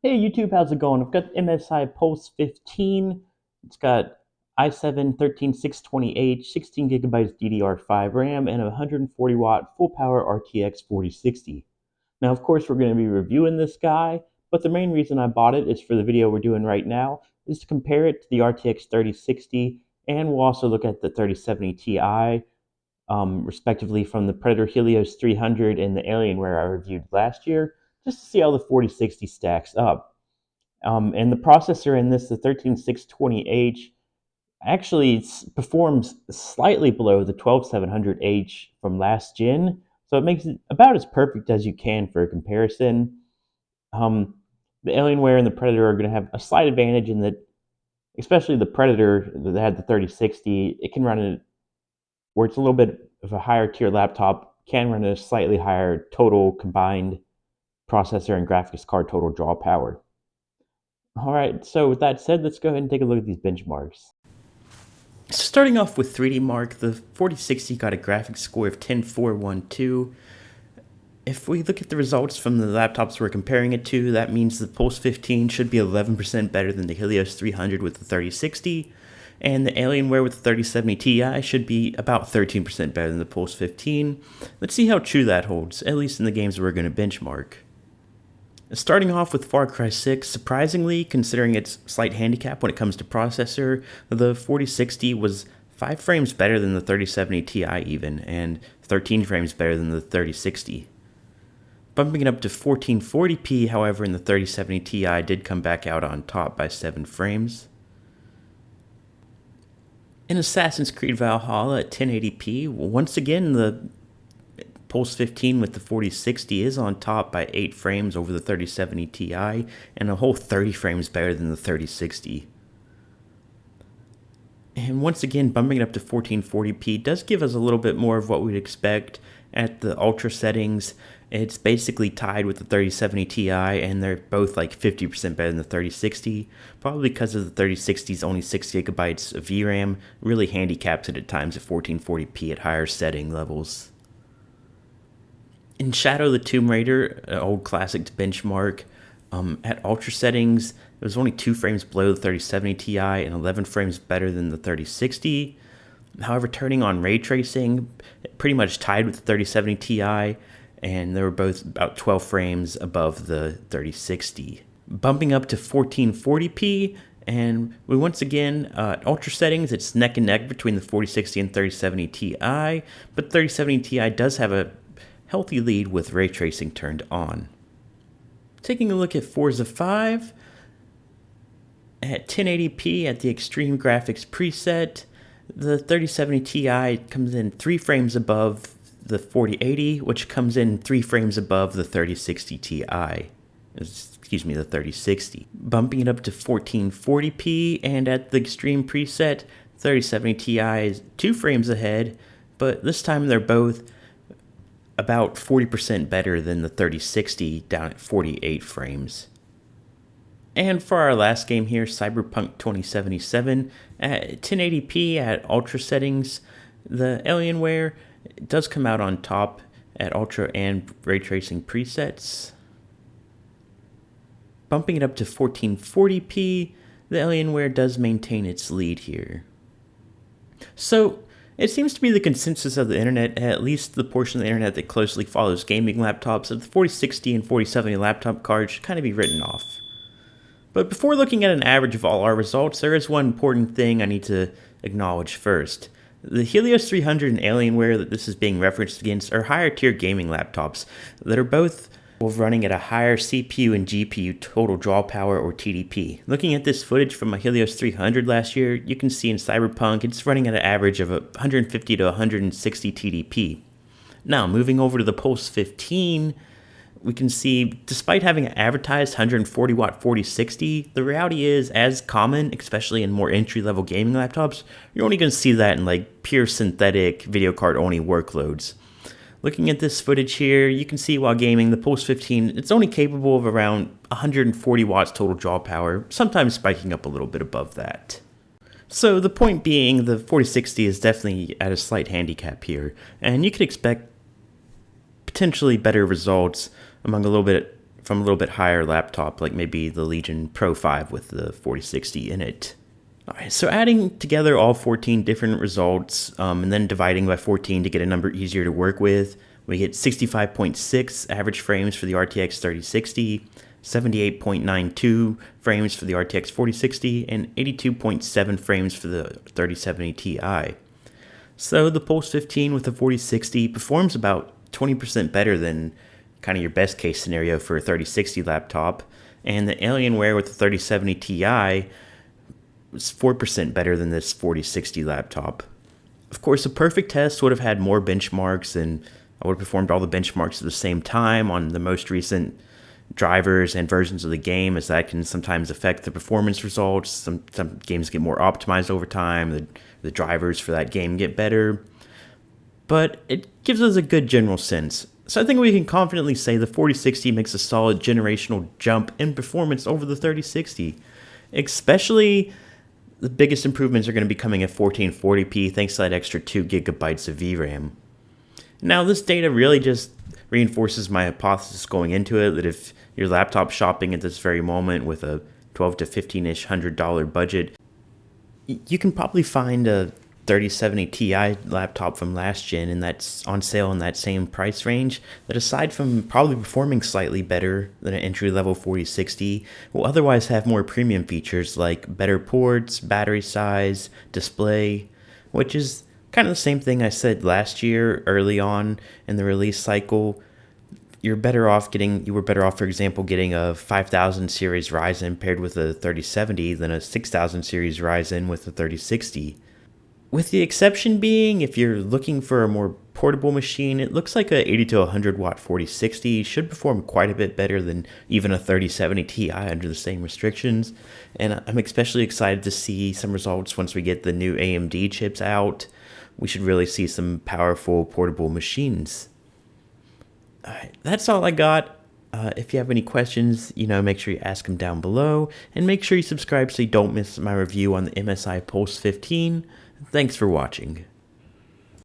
Hey YouTube, how's it going? I've got MSI Pulse 15. It's got i7 13620H, 16 gigabytes DDR5 RAM, and a 140 watt full power RTX 4060. Now, of course, we're going to be reviewing this guy, but the main reason I bought it is for the video we're doing right now, is to compare it to the RTX 3060, and we'll also look at the 3070 Ti, respectively from the Predator Helios 300 and the Alienware I reviewed last year, just to see how the 4060 stacks up. And the processor in this, the 13620H, actually performs slightly below the 12700H from last gen, so it makes it about as perfect as you can for a comparison. Um, the Alienware and the Predator are going to have a slight advantage in that, especially the Predator that had the 3060, it can run it where it's a little bit of a higher tier laptop, can run a slightly higher total combined processor and graphics card total draw power. All right, so with that said, let's go ahead and take a look at these benchmarks. Starting off with 3D Mark, the 4060 got a graphics score of 10412. If we look at the results from the laptops we're comparing it to, that means the Pulse 15 should be 11% better than the Helios 300 with the 3060, and the Alienware with the 3070 Ti should be about 13% better than the Pulse 15. Let's see how true that holds, at least in the games we're going to benchmark. Starting off with Far Cry 6, surprisingly, considering its slight handicap when it comes to processor, the 4060 was 5 frames better than the 3070 Ti even, and 13 frames better than the 3060. Bumping it up to 1440p, however, in the 3070 Ti did come back out on top by 7 frames. In Assassin's Creed Valhalla at 1080p, once again the Pulse 15 with the 4060 is on top by 8 frames over the 3070 Ti, and a whole 30 frames better than the 3060. And once again, bumping it up to 1440p does give us a little bit more of what we'd expect. At the ultra settings, it's basically tied with the 3070 Ti, and they're both like 50% better than the 3060. Probably because of the 3060's only 6 gigabytes of VRAM, really handicaps it at times at 1440p at higher setting levels. In Shadow of the Tomb Raider, an old classic to benchmark, at ultra settings, it was only 2 frames below the 3070 Ti and 11 frames better than the 3060. However, turning on ray tracing, pretty much tied with the 3070 Ti, and they were both about 12 frames above the 3060. Bumping up to 1440p, and we once again, ultra settings, it's neck and neck between the 4060 and 3070 Ti, but 3070 Ti does have a healthy lead with ray tracing turned on. Taking a look at Forza 5, at 1080p at the extreme graphics preset, the 3070 Ti comes in 3 frames above the 4080, which comes in 3 frames above the 3060 Ti. Excuse me, the 3060. Bumping it up to 1440p, and at the extreme preset, 3070 Ti is 2 frames ahead, but this time they're both about 40% better than the 3060, down at 48 frames. And for our last game here, Cyberpunk 2077, at 1080p at ultra settings, the Alienware does come out on top at ultra and ray tracing presets. Bumping it up to 1440p, the Alienware does maintain its lead here. So, it seems to be the consensus of the internet, at least the portion of the internet that closely follows gaming laptops, that the 4060 and 4070 laptop cards should kind of be written off. But before looking at an average of all our results, there is one important thing I need to acknowledge first. The Helios 300 and Alienware that this is being referenced against are higher tier gaming laptops that are both running at a higher CPU and GPU total draw power, or TDP. Looking at this footage from a Helios 300 last year, you can see in Cyberpunk it's running at an average of 150 to 160 TDP. Now, moving over to the Pulse 15, we can see, despite having an advertised 140 watt 4060, the reality is, as common, especially in more entry-level gaming laptops, you're only going to see that in like pure synthetic video card only workloads. Looking at this footage here, you can see while gaming, the Pulse 15, it's only capable of around 140 watts total draw power, sometimes spiking up a little bit above that. So the point being, the 4060 is definitely at a slight handicap here, and you could expect potentially better results among a little bit from a little bit higher laptop, like maybe the Legion Pro 5 with the 4060 in it. All right, so adding together all 14 different results and then dividing by 14 to get a number easier to work with, we get 65.6 average frames for the RTX 3060, 78.92 frames for the RTX 4060, and 82.7 frames for the 3070 Ti. So the Pulse 15 with the 4060 performs about 20% better than kind of your best case scenario for a 3060 laptop, and the Alienware with the 3070 Ti was 4% better than this 4060 laptop. Of course, a perfect test would have had more benchmarks, and I would have performed all the benchmarks at the same time on the most recent drivers and versions of the game, as that can sometimes affect the performance results. Some games get more optimized over time, the drivers for that game get better, but it gives us a good general sense. So I think we can confidently say the 4060 makes a solid generational jump in performance over the 3060, especially the biggest improvements are going to be coming at 1440p thanks to that extra 2 gigabytes of VRAM. Now, this data really just reinforces my hypothesis going into it that if you're laptop shopping at this very moment with a $12 to $15-ish $100 budget, you can probably find a 3070 Ti laptop from last gen, and that's on sale in that same price range, that aside from probably performing slightly better than an entry-level 4060, will otherwise have more premium features like better ports, battery size, display, which is kind of the same thing I said last year early on in the release cycle. You were better off, for example, getting a 5000 series Ryzen paired with a 3070 than a 6000 series Ryzen with a 3060. With the exception being, if you're looking for a more portable machine, it looks like a 80 to 100 watt 4060 should perform quite a bit better than even a 3070 Ti under the same restrictions. And I'm especially excited to see some results once we get the new AMD chips out. We should really see some powerful portable machines. All right, that's all I got. If you have any questions, make sure you ask them down below, and make sure you subscribe so you don't miss my review on the MSI Pulse 15. Thanks for watching.